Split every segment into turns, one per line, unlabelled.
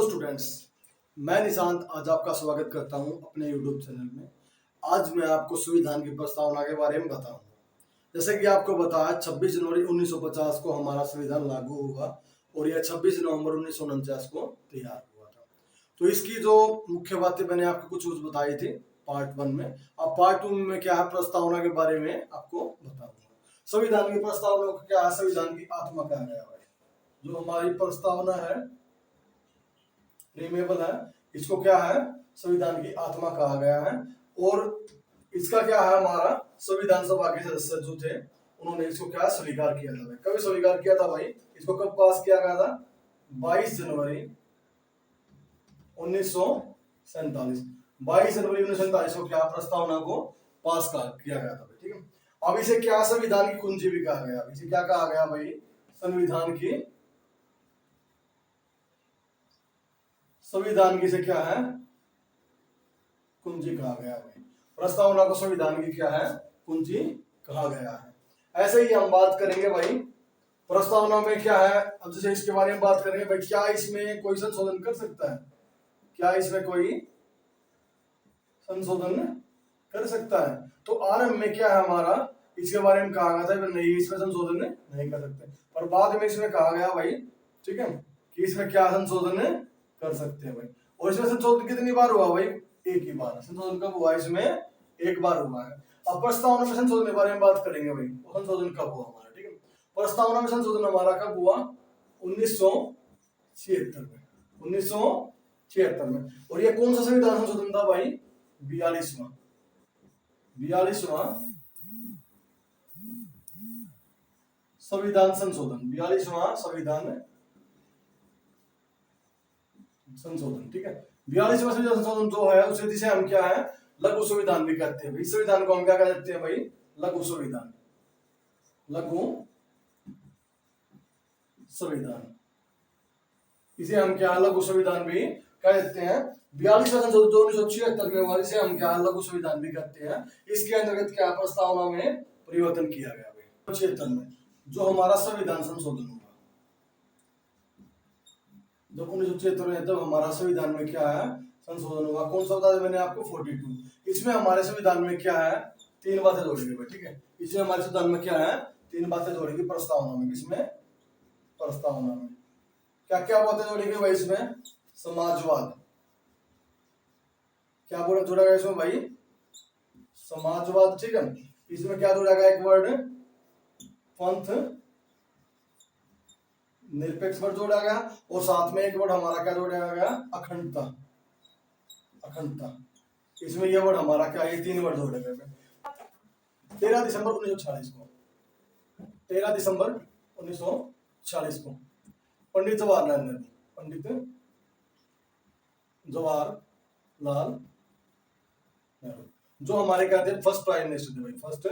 Students, मैं निशांत आज आपका स्वागत करता हूं अपने यूट्यूब चैनल में। आज मैं आपको संविधान की प्रस्तावना के बारे में बताऊंगा। जैसे कि आपको बताया 26 जनवरी 1950 को हमारा संविधान लागू हुआ और यह 26 नवंबर 1949 को तैयार हुआ था। तो इसकी जो मुख्य बातें मैंने आपको कुछ बताई थी पार्ट 1 में। अब पार्ट 2 में क्या है, प्रस्तावना के बारे में आपको बताऊंगा। संविधान की प्रस्तावना को क्या है, संविधान की आत्मा कहा गया है। जो हमारी प्रस्तावना है, प्रीमेबल है, इसको क्या है, संविधान की आत्मा कहा गया है। और इसका क्या है, हमारा संविधान सभा के सदस्य जो थे उन्होंने इसको क्या स्वीकार किया था। कभी स्वीकार किया था भाई, इसको कब पास किया गया था? 22 जनवरी 1947। 22 जनवरी 1947 को क्या प्रस्तावना को पास किया गया था। ठीक है, अब इसे क्या संविधान की कुंजी भी कहा गया। इसे क्या कहा गया भाई? संविधान की से क्या है, कुंजी कहा गया है। प्रस्तावना को संविधान की क्या है, कुंजी कहा गया है। ऐसे ही हम बात करेंगे भाई प्रस्तावना में क्या है। अब जैसे इसके बारे में बात करेंगे भाई, क्या इसमें कोई संशोधन कर सकता है? क्या इसमें कोई संशोधन कर सकता है? तो आरंभ में क्या है हमारा, इसके बारे में कहा गया था नहीं, इसमें संशोधन नहीं कर सकते। पर बाद में इसमें कहा गया भाई, ठीक है, कि इसमें क्या संशोधन कर सकते हैं भाई। और इसमें संशोधन कितनी बार हुआ भाई? एक ही बार। संशोधन कब हुआ? इसमें एक बार हुआ है। अब प्रस्तावना में संशोधन के बारे में बात करेंगे भाई, वो संशोधन कब हुआ हमारा। ठीक है, प्रस्तावना में संशोधन हमारा कब हुआ? 1976 में। 1976 में। और ये कौन सा संविधान संशोधन था भाई? 42वां संविधान संशोधन। 42वां संविधान संशोधन। ठीक है, 42वां संविधान संशोधन जो है उसे जिसे हम क्या है, लघु संविधान भी कहते हैं। इस संविधान को हम क्या कहते हैं भाई? लघु संविधान। लघु संविधान, इसे हम क्या, लघु संविधान भी कह देते हैं। 42वां संशोधन जो 1976 में हुआ, इसे हम क्या, लघु संविधान भी कहते हैं। इसके अंतर्गत क्या प्रस्तावना में परिवर्तन किया गया भाई 76 में, जो हमारा संविधान संशोधन हुआ। जब 1976 में तब हमारा संविधान में क्या है, संशोधन हुआ। कौन सा बता, मैंने आपको 42। इसमें हमारे संविधान में क्या है, 3 बातें जोड़ेंगे भाई। ठीक है, इसमें हमारे संविधान में क्या है, 3 बातें जोड़ेंगे प्रस्तावना में। इसमें प्रस्तावना में क्या क्या बातें जोड़ेंगे भाई? इसमें समाजवाद, क्या बोला जोड़ा गया इसमें भाई? समाजवाद। ठीक है, इसमें क्या जोड़ा गया, एक वर्ड पंथ निरपेक्ष वर्ड जोड़ा गया। और साथ में एक वर्ड हमारा क्या जोड़ा गया, अखंडता। अखंडता, इसमें यह वर्ड हमारा क्या, ये 3 वर्ड जोड़े गए। 13 दिसंबर 1946 को, 13 दिसंबर 1946 को पंडित जवाहरलाल नेहरू, पंडित जवाहरलाल नेहरू जो हमारे क्या थे, फर्स्ट प्राइम मिनिस्टर थे भाई। फर्स्ट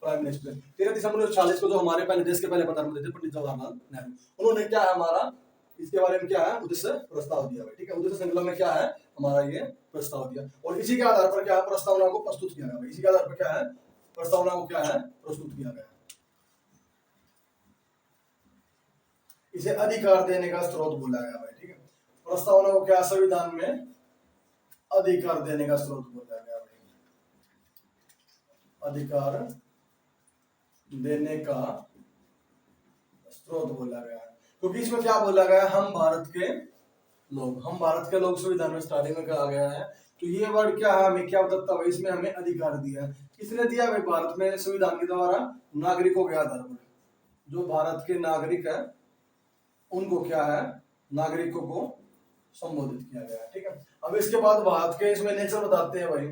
प्राइम मिनिस्टर 13 दिसंबर 1946 को जो हमारे पहले देश के पहले प्रधानमंत्री थे, पंडित जवाहरलाल नेहरू। उन्होंने क्या है हमारा, इसके बारे में क्या है, उद्देश्य प्रस्ताव दिया भाई। ठीक है, उद्देश्य संकलन में क्या है हमारा, ये प्रस्ताव दिया। और इसी के आधार पर क्या है, प्रस्तावना को प्रस्तुत किया गया भाई। इसी के आधार पर क्या है, प्रस्तावना को क्या है, प्रस्तुत किया गया। इसे अधिकार देने का स्रोत बोला गया भाई। ठीक है, प्रस्तावना को क्या, संविधान में अधिकार देने का स्रोत बोला गया भाई। अधिकार देने का स्रोत बोला गया है, क्योंकि इसमें क्या बोला गया, हम भारत के लोग संविधान में स्टार्टिंग में कहा गया है। तो ये वर्ड क्या है, हमें क्या बताता है, इसमें हमें अधिकार दिया है। किसने दिया भाई? भारत में संविधान के द्वारा नागरिकों के आधार पर, जो भारत के नागरिक है उनको क्या है, नागरिकों को संबोधित किया गया है। ठीक है, अब इसके बाद भारत के इसमें नेचर बताते हैं भाई।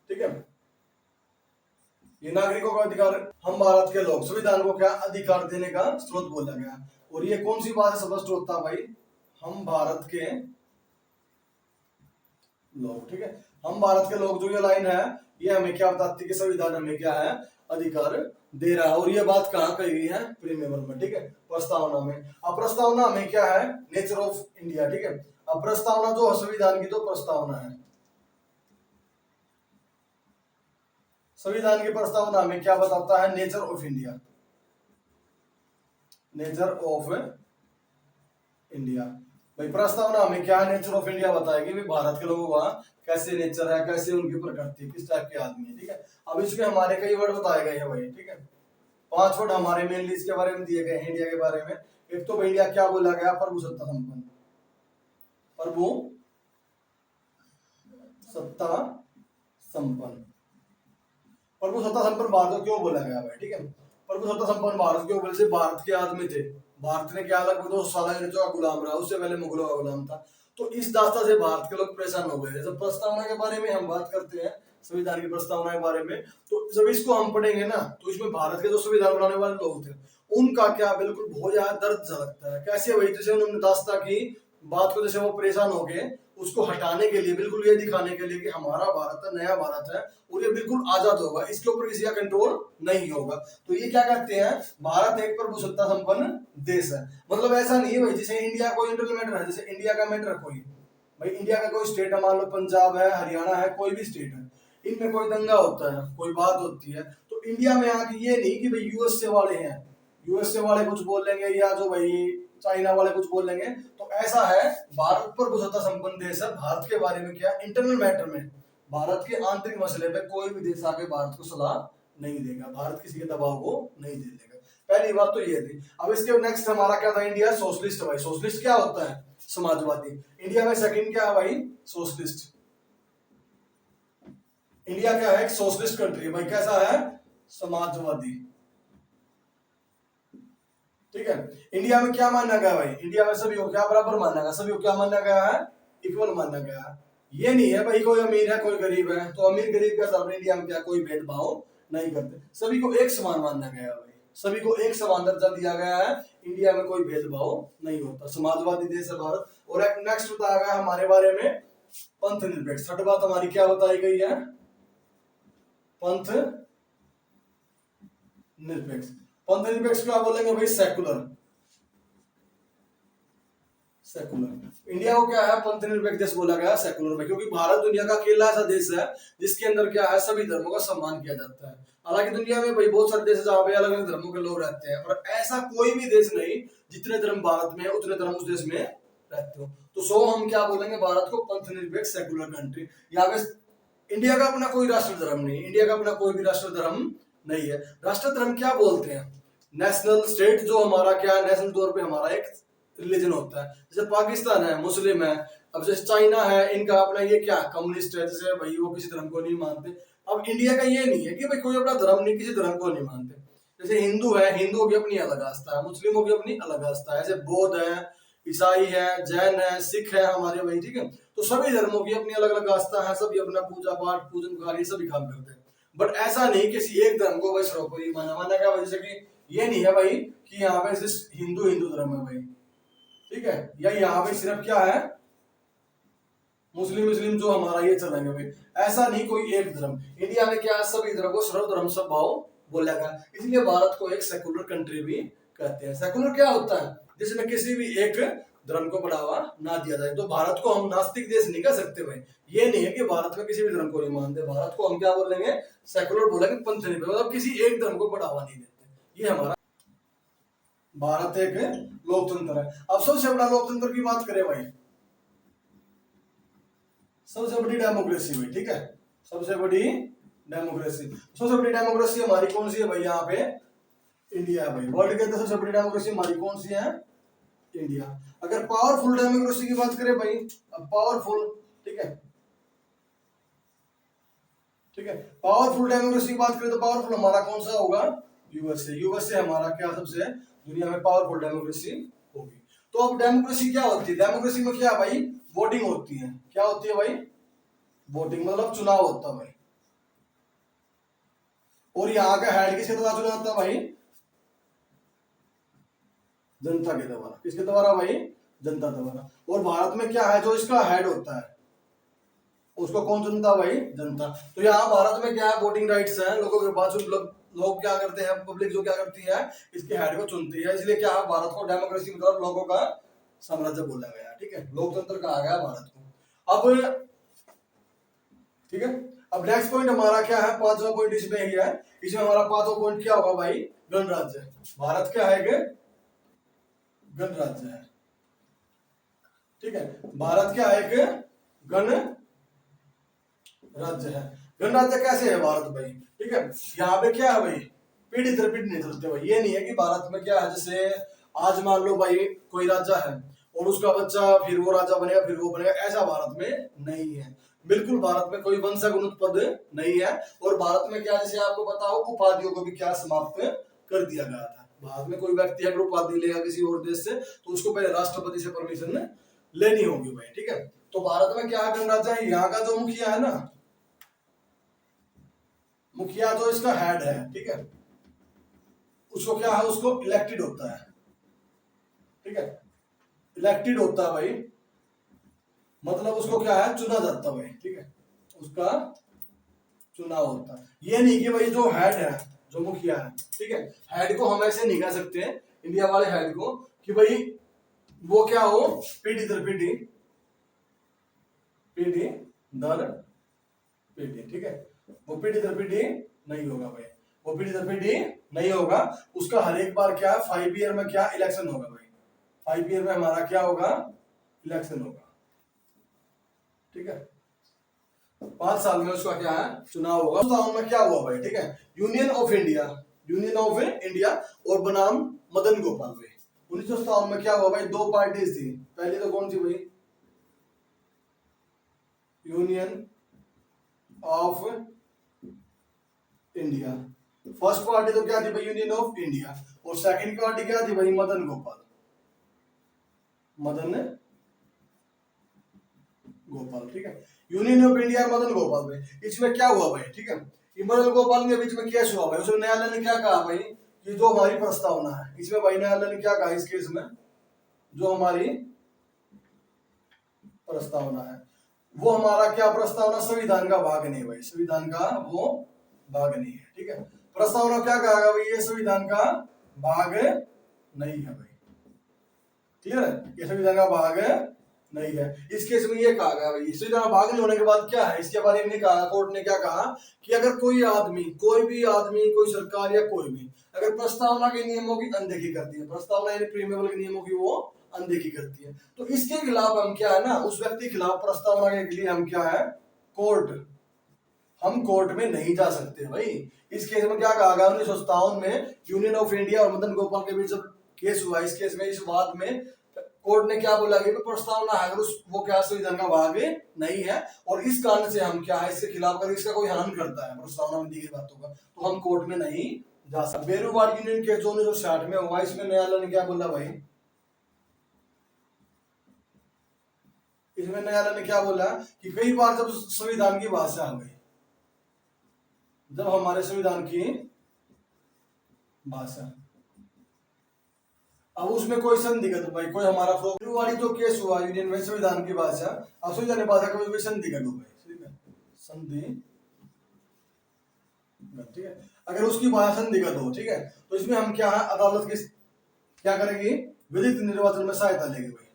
ठीक है, ये नागरिकों का अधिकार, हम भारत के लोग, संविधान को क्या अधिकार देने का स्रोत बोला गया। और ये कौन सी बात स्पष्ट होता भाई, हम भारत के लोग। ठीक है, हम भारत के लोग, जो ये लाइन है ये हमें क्या बताती है कि संविधान हमें क्या है, अधिकार दे रहा है। और ये बात कहाँ कही गई है? प्रीमेबल में। ठीक है, प्रस्तावना में। अब प्रस्तावना में क्या है, नेचर ऑफ इंडिया। ठीक है, अब प्रस्तावना जो संविधान की तो प्रस्तावना है, संविधान की प्रस्तावना में क्या बताता है, nature of India. Nature of India भाई प्रस्तावना हमें क्या नेचर ऑफ इंडिया बताएगी, भाई भारत के लोगों का कैसे नेचर है, कैसे उनकी प्रकृति, किस टाइप के आदमी है, ठीक है। अब इसमें हमारे कई वर्ड बताए गए हैं भाई, ठीक है। 5 वर्ड हमारे मेनली इसके बारे में दिए गए हैं इंडिया के बारे में। एक तो भाई इंडिया क्या बोला गया, प्रभु सत्ता संपन्न, प्रभु सत्ता संपन्न। प्रभु सत्ता संपन्न भारत को क्यों बोला गया भाई, ठीक है। प्रभु सत्ता संपन्न भारत क्यों बोले, भारत के आदमी थे, भारत ने क्या लगभग 200 साल अंग्रेजों का गुलाम रहा, उससे पहले मुगलों का गुलाम था। तो इस दास्ता से भारत के लोग परेशान हो गए। जब प्रस्तावना के बारे में हम बात करते हैं, संविधान की प्रस्तावना के बारे में, तो जब इसको हम पढ़ेंगे ना, तो इसमें भारत के जो संविधान बनाने वाले लोग थे उनका क्या बिल्कुल बहुत ज्यादा दर्द झलकता है। कैसे भाई, जैसे उन्होंने दास्ता की बात को, जैसे वो परेशान हो गए, उसको हटाने के लिए, बिल्कुल ये दिखाने के लिए कि हमारा भारत है, नया भारत है और ये बिल्कुल आजाद होगा, इसके ऊपर किसी का कंट्रोल नहीं होगा। तो ये क्या कहते हैं, भारत एक प्रभु सत्ता संपन्न देश है। मतलब ऐसा नहीं है भाई जैसे इंडिया कोई इंटरनल मैटर है, जैसे इंडिया का मैटर है कोई, भाई इंडिया का कोई स्टेट है, मान लो पंजाब है, हरियाणा है, कोई भी स्टेट है, इनमें कोई दंगा होता है, कोई बात होती है, तो इंडिया में आके ये नहीं कि भाई यूएसए वाले हैं, यूएसए वाले कुछ बोल लेंगे या जो भाई चाइना वाले कुछ बोल लेंगे, तो ऐसा है भारत प्रभु सत्ता संपन्न देश है। भारत के बारे में क्या, इंटरनल मैटर में, भारत के आंतरिक मसले पे कोई भी देश आके भारत को सलाह नहीं देगा, भारत किसी के दबाव को नहीं दे देगा। पहली बात तो ये थी। अब इसके नेक्स्ट हमारा क्या था, इंडिया सोशलिस्ट भाई। सोशलिस्ट क्या होता है, समाजवादी। इंडिया में सेकंड क्या है भाई, सोशलिस्ट। इंडिया क्या है, एक सोशलिस्ट कंट्री भाई, कैसा है, समाजवादी, ठीक है। इंडिया में क्या माना गया भाई, इंडिया में सभी को क्या बराबर माना गया, सभी को क्या माना गया है, इक्वल माना गया है। ये नहीं है भाई कोई अमीर है कोई गरीब है, तो अमीर गरीब के साथ इंडिया में क्या कोई भेदभाव नहीं करते, सभी को एक समान माना गया है भाई, सभी को एक समान दर्जा दिया गया है, इंडिया में कोई भेदभाव नहीं होता, समाजवादी देश है भारत। और एक नेक्स्ट बताया गया हमारे बारे में, पंथ निरपेक्ष। छठी बात हमारी क्या बताई गई है, पंथ निरपेक्ष। पंथ निरपेक्ष क्या बोलेंगे भाई, सेकुलर। सेकुलर इंडिया को क्या है, पंथ निरपेक्ष देश बोला गया सेकुलर में, क्योंकि भारत दुनिया का अकेला ऐसा देश है जिसके अंदर क्या है, सभी धर्मों का सम्मान किया जाता है। हालांकि दुनिया में भाई बहुत सारे देश जहाँ पे अलग अलग धर्मों के लोग रहते हैं, पर ऐसा कोई भी देश नहीं जितने धर्म भारत में उतने धर्म उस देश में रहते हो। तो सो हम क्या बोलेंगे, भारत को पंथ निरपेक्ष सेकुलर कंट्री। यहाँ पे इंडिया का अपना कोई राष्ट्र धर्म नहीं, इंडिया का अपना कोई भी राष्ट्र धर्म नहीं है। राष्ट्र धर्म क्या बोलते हैं, नेशनल स्टेट जो हमारा क्या है, नेशनल तौर पे हमारा एक रिलीजन होता है। जैसे पाकिस्तान है मुस्लिम है, अब जैसे चाइना है इनका अपना ये क्या कम्युनिस्ट है, जैसे भाई वो किसी धर्म को नहीं मानते। अब इंडिया का ये नहीं है कि भाई कोई अपना धर्म नहीं, किसी धर्म को नहीं मानते। जैसे हिंदू है, हिंदुओं की अपनी अलग आस्था है, मुस्लिमों की अपनी अलग आस्था है, जैसे बौद्ध है, ईसाई है, जैन है, सिख है हमारे भाई, ठीक है। तो सभी धर्मों की अपनी अलग अलग आस्था है, सभी अपना पूजा पाठ पूजन कार्य सभी काम करते हैं। बट ऐसा नहीं किसी एक धर्म को भाई सर्वोपरि माना गया, जैसे कि ये नहीं है भाई कि यहाँ पे सिर्फ हिंदू हिंदू धर्म है भाई, ठीक है, या यहाँ पे सिर्फ क्या है मुस्लिम मुस्लिम जो हमारा ये चलेंगे भाई, ऐसा नहीं कोई एक धर्म। इंडिया में क्या सभी धर्म को सर्वधर्म समभाव बोला गया, इसलिए भारत को एक सेकुलर कंट्री भी कहते हैं। सेकुलर क्या होता है, जिसमें किसी भी एक धर्म को बढ़ावा ना दिया जाए। तो भारत को हम नास्तिक देश नहीं कह सकते भाई, ये नहीं है कि भारत में किसी भी धर्म को नहीं मानते, भारत को हम क्या बोलेंगे, सेकुलर बोलेंगे, पंथ निरपेक्ष, मतलब किसी एक धर्म को बढ़ावा नहीं देते। ये हमारा भारत एक लोकतंत्र है। अब सबसे बड़ा लोकतंत्र की बात करें भाई, सबसे बड़ी डेमोक्रेसी भाई, ठीक है, सबसे बड़ी डेमोक्रेसी। सबसे बड़ी डेमोक्रेसी हमारी कौन सी है भाई, यहाँ पे इंडिया है भाई। वर्ल्ड के अंदर सबसे बड़ी डेमोक्रेसी हमारी कौन सी है, इंडिया। अगर पावरफुल डेमोक्रेसी की बात करें भाई, अब पावरफुल, ठीक है, ठीक है, पावरफुल डेमोक्रेसी की बात करें तो पावरफुल हमारा कौन सा होगा, यूएसए। यूएसए हमारा क्या सबसे दुनिया में पावरफुल डेमोक्रेसी होगी। तो अब डेमोक्रेसी क्या होती है, डेमोक्रेसी में क्या भाई, वोटिंग होती है। क्या होती है भाई, वोटिंग, मतलब चुनाव होता है भाई। और यहाँ का हेड किसके द्वारा चुना जाता है भाई, जनता के द्वारा। किसके द्वारा भाई, जनता द्वारा। और भारत में क्या है, जो इसका हेड होता है उसको कौन चुनता भाई, जनता। तो यहाँ भारत में क्या है, वोटिंग राइट्स है, लोगों के पास लोग क्या करते हैं, पब्लिक जो क्या करती है, इसके हेड को चुनती है। इसलिए क्या है, भारत को डेमोक्रेसी मतलब लोगों का साम्राज्य बोला गया, ठीक है, लोकतंत्र कहा गया भारत को। अब ठीक है, अब नेक्स्ट पॉइंट हमारा क्या है, पांचवा पॉइंट इसमें ही है। इसमें हमारा पांचवा पॉइंट क्या होगा भाई, गणराज्य। भारत क्या है, गणराज्य है। ठीक है। भारत क्या है, एक गण राज्य है। गणराज्य कैसे है भारत भाई, ठीक है। यहाँ पे क्या है भाई, पीढ़ी दर पीढ़ी नहीं चलते भाई। ये नहीं है कि भारत में क्या है, जैसे आज मान लो भाई कोई राजा है और उसका बच्चा फिर वो राजा बनेगा, फिर वो बनेगा, ऐसा भारत में नहीं है। बिल्कुल भारत में कोई वंशक पद नहीं है। और भारत में क्या, जैसे आपको पता हो, उपाधियों को भी क्या समाप्त कर दिया गया था। भारत में कोई व्यक्ति अगर उपाधि लेगा किसी और देश से तो उसको पहले राष्ट्रपति से परमिशन लेनी होगी भाई, ठीक है। तो भारत में क्या है, गणराज्य है। यहाँ का जो मुखिया है ना, मुखिया जो इसका हेड है, ठीक है, उसको क्या है, उसको इलेक्टेड होता है, ठीक है। इलेक्टेड होता है भाई, मतलब उसको क्या है, चुना जाता है भाई, ठीक है, उसका चुनाव होता है। ये नहीं कि भाई जो हेड है, जो मुखिया है, ठीक है, हेड को हम ऐसे नहीं कह सकते हैं इंडिया वाले हेड को कि भाई वो क्या हो, पीढ़ी दर पीढ़ी, पीढ़ी दर पीढ़ी, ठीक है, वो पीढ़ी दर पीढ़ी नहीं होगा भाई, वो पीढ़ी दर पीढ़ी नहीं होगा। उसका हर एक बार क्या, 5 ईयर में क्या इलेक्शन होगा भाई, 5 ईयर में हमारा क्या होगा, इलेक्शन होगा, ठीक है। 5 साल में उसका क्या है, चुनाव होगा। उस में क्या हुआ भाई, ठीक है, union of India, union of India और बनाम मदन गोपाल भाई। 1957 में क्या हुआ भाई, 2 पार्टीज थी। पहली तो कौन सी भाई, union of India. First party तो क्या थी भाई, यूनियन ऑफ इंडिया। और सेकंड पार्टी क्या थी भाई, मदन गोपाल, मदन गोपाल, ठीक है। Union of India Madan Gopal भाई, इसमें क्या हुआ भाई, ठीक है, ये मदन गोपाल के बीच में केस हुआ भाई। उसमें न्यायालय ने क्या कहा भाई, कि जो हमारी प्रस्तावना है, इसमें भाई न्यायालय ने क्या कहा इस केस में, जो हमारी प्रस्तावना है वो हमारा क्या, प्रस्तावना संविधान का भाग नहीं भाई, संविधान का वो भाग नहीं है, ठीक है। प्रस्तावना क्या कहा भाई, ये संविधान का भाग नहीं है भाई, क्लियर है, ये संविधान का भाग नहीं है। इस केस में ये कहा गया भाई, संविधान का भाग नहीं होने के बाद क्या है, इसके बारे में कहा, कोर्ट ने क्या कहा कि अगर कोई आदमी, कोई भी आदमी, कोई सरकार या कोई भी अगर प्रस्तावना के नियमों की अनदेखी करती है, प्रस्तावना यानी प्रीमेबल के नियमों की वो अनदेखी करती है, तो इसके खिलाफ हम क्या है ना, उस व्यक्ति के खिलाफ प्रस्तावना के लिए हम क्या है, कोर्ट, हम कोर्ट में नहीं जा सकते भाई। इस केस में क्या कहा गया, 1957 में यूनियन ऑफ इंडिया और मदन गोपाल के बीच जब केस हुआ, इस केस में, इस वाद में कोर्ट ने क्या बोला कि प्रस्तावना है अगर उस वो क्या संविधान का भाग नहीं है, और इस कारण से हम क्या है, इसके खिलाफ अगर इसका कोई हनन करता है प्रस्तावना में दी गई बातों का, तो हम कोर्ट में नहीं जा सकते। बेरूवाड़ यूनियन केस जो 1960 में हुआ, इसमें न्यायालय ने क्या बोला भाई, इसमें न्यायालय ने क्या बोला कि कई बार जब संविधान की भाषा आ गई, जब हमारे संविधान की भाषा, अब उसमें कोई संदिग्ध भाई, कोई हमारा वाली जो केस हुआ यूनियन में संविधान की भाषा, अब संविधान भाषा कभी भी संदिग्ध हो भाई, ठीक है, संदिग्ध, ठीक है, अगर उसकी भाषा संदिग्ध हो, ठीक है, तो इसमें हम क्या है, अदालत की क्या करेगी, विधिक निर्वाचन में सहायता लेगी भाई,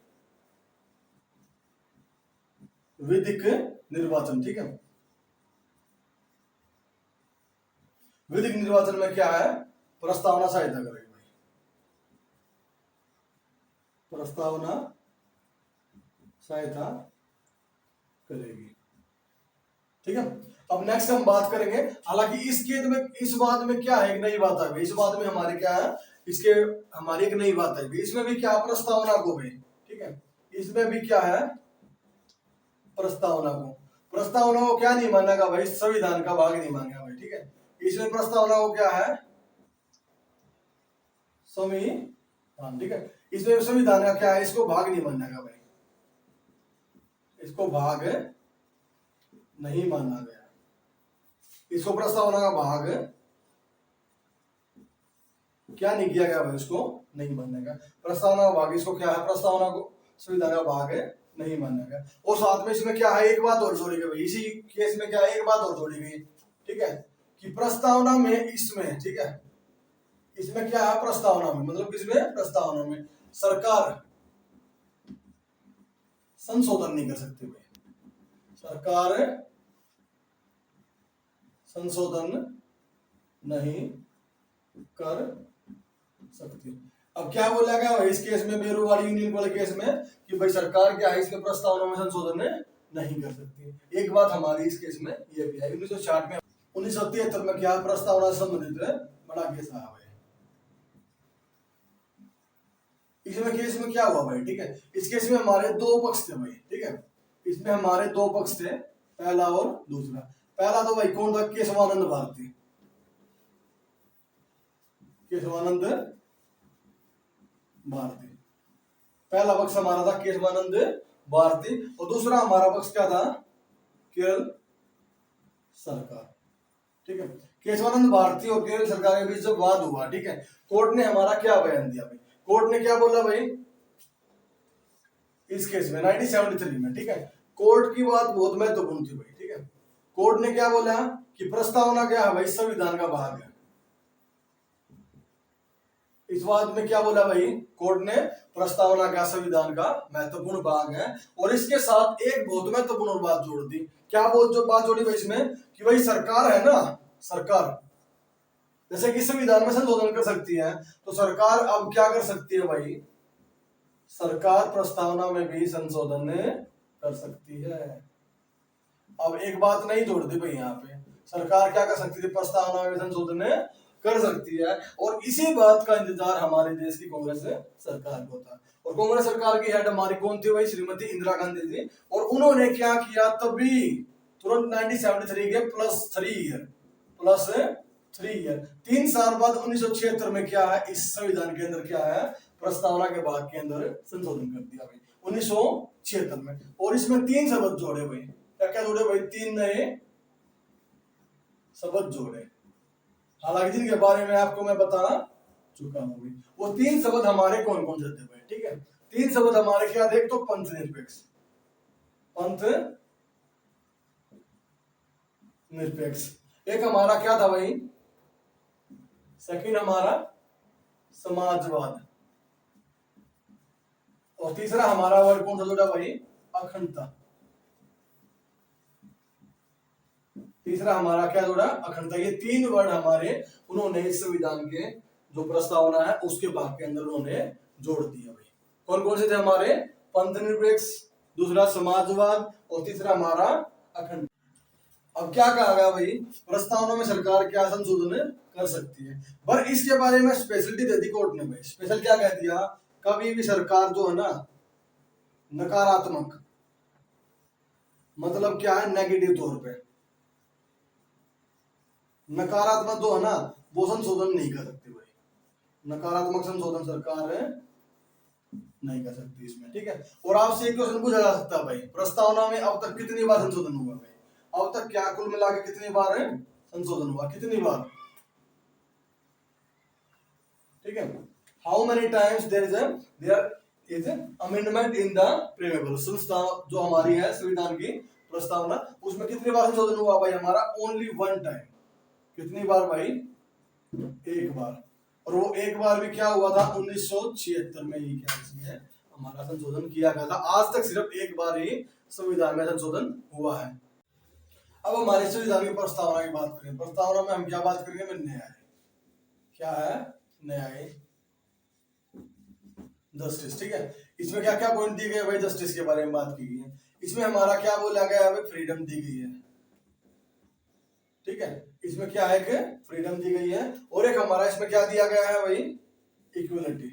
विधिक निर्वाचन, ठीक है। विधिक निर्वाचन में क्या है, प्रस्तावना सहायता करेगी भाई, प्रस्तावना सहायता करेगी, ठीक है। अब नेक्स्ट हम बात करेंगे, हालांकि इस केस में, इस बात में क्या है, एक नई बात है, इस बात में हमारे क्या है, इसके हमारी एक नई बात है, इसमें भी क्या प्रस्तावना को भी, ठीक है, इसमें भी क्या है, प्रस्तावना को, प्रस्तावना को क्या नहीं मानेगा भाई, संविधान का भाग नहीं मानेगा भाई, ठीक है। इसमें प्रस्तावना को क्या है, संविधान, ठीक है, इसमें संविधान का क्या है, इसको भाग नहीं मानेगा भाई, इसको भाग नहीं माना गया, इसको प्रस्तावना का भाग क्या नहीं किया गया भाई, इसको नहीं मानने का, प्रस्तावना का भाग, इसको क्या है, प्रस्तावना को संविधान का भाग नहीं माना गया। और साथ में इसमें क्या है, एक बात और जोड़ी गई, इसी केस में क्या है, एक बात और जोड़ी गई, ठीक है, कि प्रस्तावना में, इसमें, ठीक है, इसमें क्या है, प्रस्तावना में, मतलब किसमें, प्रस्तावना में सरकार संशोधन नहीं कर सकती भाई, सरकार संशोधन नहीं कर सकती। अब क्या बोला गया भाई इस केस में, बेरोवाली यूनियन वाले केस में, कि भाई सरकार क्या है इसमें प्रस्तावना में संशोधन नहीं कर सकती। एक बात हमारी इस केस में ये भी है, 1960 में 1973 में क्या प्रस्तावना से संबंधित बड़ा केस आया भाई। इसमें केस में क्या हुआ भाई, ठीक है, इस केस में हमारे दो पक्ष थे भाई, ठीक है, इसमें हमारे दो पक्ष थे, पहला और दूसरा। पहला तो भाई कौन था, केशवानंद भारती, केशवानंद भारती, पहला पक्ष हमारा था केशवानंद भारती, और दूसरा हमारा पक्ष क्या था, केरल सरकार, ठीक है। केशवानंद भारती और केरल सरकार के बीच जब वाद हुआ, ठीक है, कोर्ट ने हमारा क्या बयान दिया भाई, कोर्ट ने क्या बोला भाई इस केस में 1973 में, ठीक है, कोर्ट की बात बहुत महत्वपूर्ण थी भाई, ठीक है। कोर्ट ने क्या बोला कि प्रस्तावना क्या है भाई, संविधान का भाग है। इस बात में क्या बोला भाई कोर्ट ने, प्रस्तावना का संविधान का महत्वपूर्ण भाग है, और इसके साथ एक बहुत महत्वपूर्ण बात जोड़ दी। क्या बात जोड़ी भाई इसमें, कि भाई सरकार है ना, सरकार जैसे कि संविधान में संशोधन कर सकती है, तो सरकार अब क्या कर सकती है भाई, सरकार प्रस्तावना में भी संशोधन कर सकती है। अब एक बात नहीं जोड़ दी भाई यहाँ पे, सरकार क्या कर सकती थी, प्रस्तावना में संशोधन कर सकती है, और इसी बात का इंतजार हमारे देश की कांग्रेस सरकार को था। और कांग्रेस सरकार की हेड हमारी कौन थी भाई, श्रीमती इंदिरा गांधी थी, और उन्होंने क्या किया तभी तुरंत 1973 के +3 ईयर 3 साल बाद 1976 में क्या है, इस संविधान के अंदर क्या है, प्रस्तावना के भाग के अंदर संशोधन कर दिया भाई 1976 में। और इसमें 3 शब्द जोड़े भाई, क्या क्या जोड़े भाई, 3 नए शब्द जोड़े, हालांकि जिनके बारे में आपको मैं बता चुका हूं भाई। वो 3 शब्द हमारे कौन कौन से थे भाई, ठीक है, 3 शब्द हमारे क्या थे, तो पंथ निरपेक्ष, एक हमारा क्या था भाई, सेकंड हमारा समाजवाद, और तीसरा हमारा वर्ड कौन सा जोड़ा भाई, अखंडता। तीसरा हमारा क्या जोड़ा, अखंडता। ये 3 वर्ड हमारे उन्होंने इस संविधान के जो प्रस्तावना है उसके भाग के अंदर उन्होंने जोड़ दिया भाई। कौन कौन से थे हमारे, पंथ निरपेक्ष, दूसरा समाजवाद, और तीसरा हमारा अखंड। अब क्या कहा गया भाई, प्रस्तावना में सरकार क्या संशोधन कर सकती है, पर इसके बारे में स्पेशलिटी दे दी कोर्ट ने भाई। स्पेशल क्या कह दिया, कभी भी सरकार जो है ना, नकारात्मक मतलब क्या है, नेगेटिव तौर पे नकारात्मक जो है ना, वो संशोधन नहीं कर सकती भाई, नकारात्मक संशोधन सरकार नहीं कर सकती इसमें, ठीक है। और आपसे एक क्वेश्चन पूछा जा सकता है भाई, प्रस्तावना में अब तक कितनी बार संशोधन हुआ भाई, अब तक क्या कुल मिला के कितनी बार है संशोधन हुआ, कितनी बार, ठीक है। How many times there is amendment in the preamble, संस्था जो हमारी है संविधान की प्रस्तावना, उसमें कितनी बार संशोधन हुआ भाई हमारा, ओनली 1 टाइम। कितनी बार भाई, 1 बार। और वो 1 बार भी क्या हुआ था, 1976 में ही क्या इसमें हमारा संशोधन किया गया था। आज तक सिर्फ 1 बार ही संविधान में संशोधन हुआ है। अब हमारे संविधान की प्रस्तावना की बात करें, प्रस्तावना में हम क्या बात करेंगे, न्याय। क्या है, न्याय, जस्टिस, ठीक है। इसमें क्या क्या पॉइंट दिए गए भाई, जस्टिस के बारे में बात की गई है। इसमें हमारा क्या बोला गया है, फ्रीडम दी गई है, ठीक है। इसमें क्या है कि फ्रीडम दी गई है, और एक हमारा इसमें क्या दिया गया है भाई, इक्वलिटी।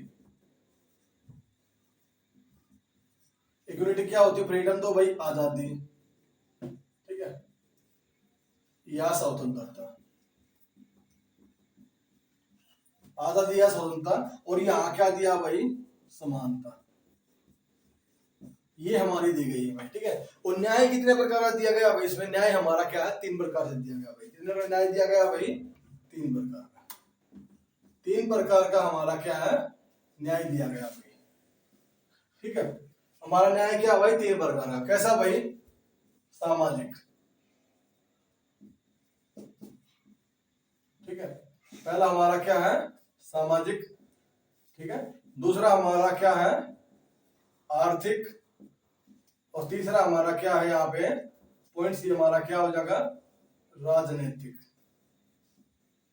इक्वलिटी क्या होती है, फ्रीडम तो भाई आजादी, ठीक है, या स्वतंत्रता, आजादी या स्वतंत्रता। और यहाँ क्या दिया भाई, समानता, ये हमारी दी गई है भाई, ठीक है। और न्याय कितने प्रकार का दिया गया भाई, इसमें न्याय हमारा क्या है, 3 प्रकार से दिया गया भाई। कितने न्याय दिया गया भाई, 3 प्रकार का, 3 प्रकार का हमारा क्या है, न्याय दिया गया भाई, ठीक है। हमारा न्याय क्या भाई, 3 प्रकार का। कैसा भाई, सामाजिक, ठीक है, पहला हमारा क्या है, सामाजिक, ठीक है। दूसरा हमारा क्या है, आर्थिक, और तीसरा हमारा क्या है, यहाँ पे पॉइंट सी हमारा क्या हो जाएगा, राजनीतिक।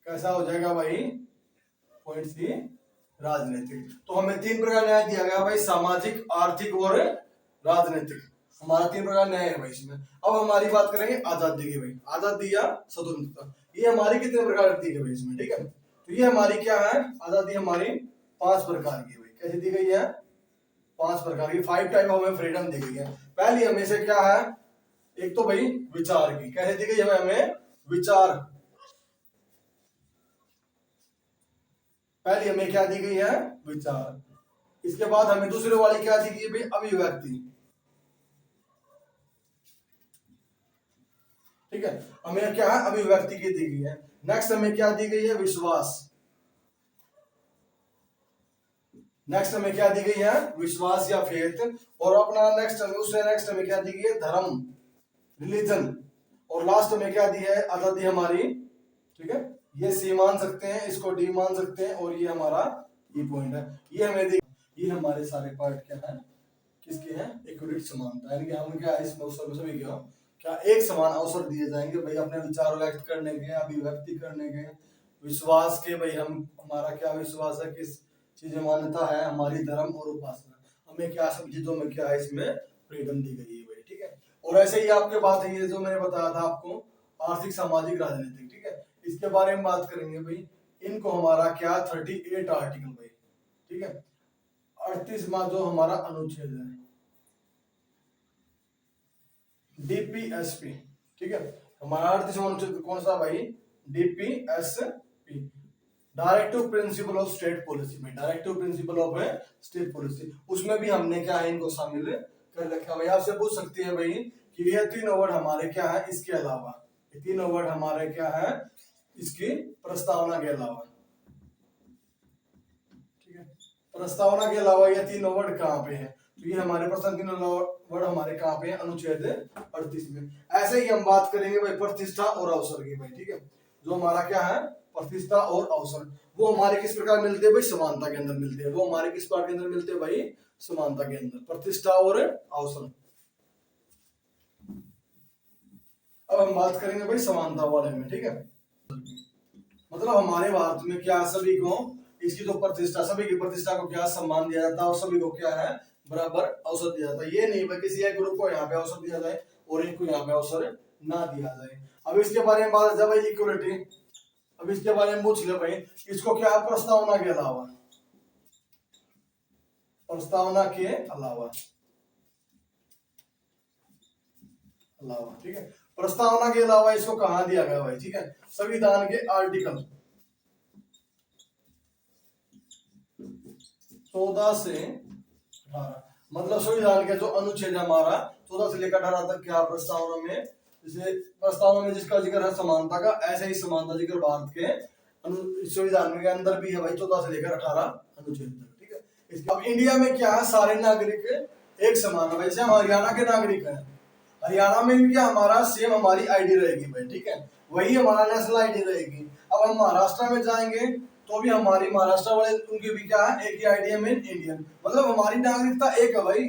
कैसा हो जाएगा भाई, पॉइंट सी राजनीतिक। तो हमें तीन प्रकार न्याय दिया गया भाई, सामाजिक, आर्थिक और राजनीतिक। हमारा तीन प्रकार न्याय है भाई इसमें। अब हमारी बात करेंगे आजादी की भाई, आजादी या स्वतंत्रता, ये हमारी कितने प्रकार दी गई भाई इसमें, ठीक है। तो ये हमारी क्या है, आजादी हमारी 5 प्रकार की भाई। कैसे दी गई है, 5 प्रकार की, 5 टाइप ऑफ हमें फ्रीडम दी गई है। पहली हमें से क्या है, एक तो भाई विचार की, कैसे दी गई है हमें, विचार। पहली हमें क्या दी गई है, विचार। इसके बाद हमें दूसरे वाली क्या दी गई है भाई, अभिव्यक्ति, ठीक है। हमें क्या है, अभिव्यक्ति की दी गई है। नेक्स्ट हमें क्या दी गई है, विश्वास। नेक्स्ट हमें क्या दी गई है, विश्वास या फेथ। और अपना नेक्स्ट हमें उससे नेक्स्ट हमें क्या दी गई है, धर्म, रिलीजन। और लास्ट में क्या दी है, आजादी हमारी, ठीक है। ये सी मान सकते हैं, इसको डी मान सकते हैं, और ये हमारा ई पॉइंट है। ये हमें ये हमारे सारे पार्ट क्या है, किसके हैं, इक्वलिट समानता, यानी कि हम क्या इस अवसर में सभी क्या एक समान अवसर दिए जाएंगे भाई, अपने विचार व्यक्त करने के, अभिव्यक्ति करने के, विश्वास के भाई, हम हमारा क्या विश्वास है, किस चीजें मान्यता है हमारी, धर्म और उपासना, हमें क्या सब चीजों में क्या है इसमें फ्रीडम दी गई है भाई, ठीक है। और ऐसे ही आपके बात है, ये जो मैंने बताया था आपको, आर्थिक, सामाजिक, राजनीतिक, ठीक है। इसके बारे में बात करेंगे भाई, इनको हमारा क्या 38 आर्टिकल भाई, ठीक है। 38वां जो हमारा अनुच्छेद है, डीपीएसपी, ठीक है। हमारा 38वां अनुच्छेद कौन सा भाई, DPSP, directive principle of state policy में, directive principle of state policy, उसमें भी हमने क्या है इनको शामिल कर रखा भाई। आपसे पूछ सकती है भाई कि ये तीनों वर्ड हमारे क्या है, इसके अलावा ये तीनों वर्ड हमारे क्या है, इसकी प्रस्तावना के अलावा, ठीक है। प्रस्तावना के अलावा ये तीनों वर्ड कहाँ पे है, तो ये हमारे प्रश्न तीनों वर्ड हमारे कहाँ पे है, अनुच्छेद 38 में। ऐसे ही हम बात करेंगे भाई प्रतिष्ठा और अवसर की भाई, ठीक है। जो हमारा क्या है, प्रतिष्ठा और अवसर, वो हमारे किस प्रकार मिलते हैं भाई, समानता के अंदर मिलते हैं। वो हमारे किस पार्ट के अंदर मिलते हैं भाई, समानता के अंदर, प्रतिष्ठा और अवसर। अब हम बात करेंगे भाई समानता वाले में, ठीक है। मतलब हमारे भारत में क्या सभी को इसकी जो प्रतिष्ठा, सभी की प्रतिष्ठा को क्या सम्मान दिया जाता है, और सभी को क्या है बराबर अवसर दिया जाता है। ये नहीं भाई किसी एक ग्रुप को यहाँ पे अवसर दिया जाए और एक को यहाँ पे अवसर ना दिया जाए। अब इसके बारे में बात है भाई, इक्वलिटी। अब इसके बारे में पूछ ले भाई, इसको क्या है, प्रस्तावना के अलावा, प्रस्तावना के अलावा, ठीक है। प्रस्तावना के अलावा इसको कहा दिया गया भाई, ठीक है, संविधान के आर्टिकल 14 से 18, मतलब संविधान के जो अनुच्छेद हमारा 14 से लेकर 18 तक क्या प्रस्तावना में, जैसे प्रस्तावना में जिसका जिक्र है समानता का, ऐसे ही समानता जिक्र भारत के संविधान के अंदर भी है भाई, 14 से लेकर 18 अनुच्छेद तक, ठीक है। इसके अब इंडिया में क्या है, सारे नागरिक एक समान है। वैसे हम हरियाणा के नागरिक हैं, हरियाणा में भी क्या हमारा सेम हमारी आईडी रहेगी भाई, ठीक है, वही हमारा नेशनल आईडी रहेगी। अब हम महाराष्ट्र में जाएंगे तो भी हमारी महाराष्ट्र वाले उनकी भी क्या है, एक ही आईडी है, मेन इंडियन, मतलब हमारी नागरिकता एक है भाई,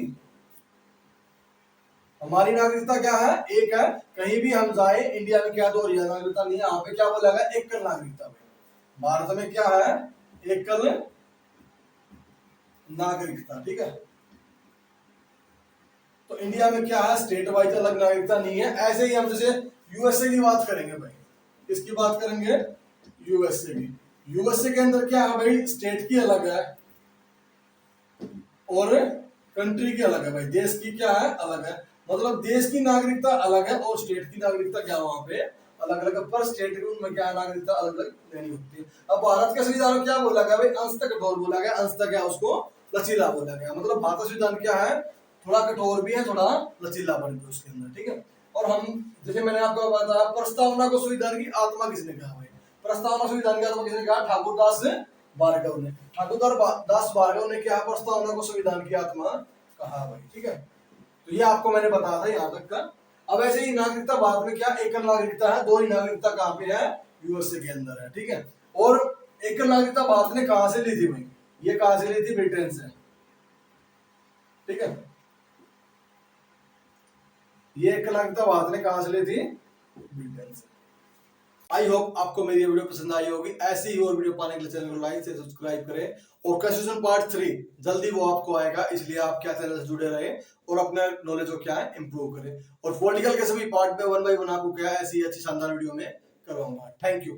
हमारी नागरिकता क्या है, एक है। कहीं भी हम जाए इंडिया में क्या दो नागरिकता नहीं है, यहाँ पे क्या बोला गया, एकल नागरिकता भाई। भारत में क्या है, एकल नागरिकता, ठीक है। तो इंडिया में क्या है, स्टेट वाइज अलग नागरिकता नहीं है। ऐसे ही हम जैसे यूएसए की बात करेंगे भाई, किसकी बात करेंगे, यूएसए की। यूएसए के अंदर क्या है भाई, स्टेट की अलग है और कंट्री की अलग है भाई, देश की क्या है, अलग है। मतलब देश की नागरिकता अलग है और स्टेट की नागरिकता क्या वहां पे अलग अलग, पर स्टेट की उनमें क्या नागरिकता अलग अलग लेनी होती है। अब भारत के संविधान में क्या बोला गया भाई, अंश तक कठोर बोला गया, अंश तक क्या उसको लचीला बोला गया। मतलब भारत संविधान क्या है, थोड़ा कठोर भी है, थोड़ा लचीलापन भी उसके अंदर, ठीक है। और हम जैसे मैंने आपको बताया, प्रस्तावना को संविधान की आत्मा किसने कहा भाई, प्रस्तावना संविधान की आत्मा किसने कहा, ठाकुर दास भार्गव ने। ठाकुर दास भार्गव ने क्या प्रस्तावना को संविधान की आत्मा कहा भाई, ठीक है। तो ये आपको मैंने बताया था यहाँ तक का। अब ऐसे ही नागरिकता भारत में क्या एकल नागरिकता है, दो ही नागरिकता कहाँ पे है, यूएसए के अंदर है, ठीक है। और एकल नागरिकता भारत ने कहां से ली थी भाई, ये कहां से ली थी, ब्रिटेन से, ठीक है। ये एकल नागरिकता भारत ने कहां से ली थी, ब्रिटेन से। आई होप आपको मेरी ये वीडियो पसंद आई होगी। ऐसी ही और वीडियो पाने के लिए चैनल को लाइक से सब्सक्राइब करें। और क्वेश्चन पार्ट 3 जल्दी वो आपको आएगा, इसलिए आप क्या चैनल से जुड़े रहे और अपना नॉलेज को क्या है इंप्रूव करें। और पॉलिटिकल के सभी पार्ट में 1 बाय 1 आपको क्या है ऐसी अच्छी शानदार वीडियो में करवाऊंगा। Thank you.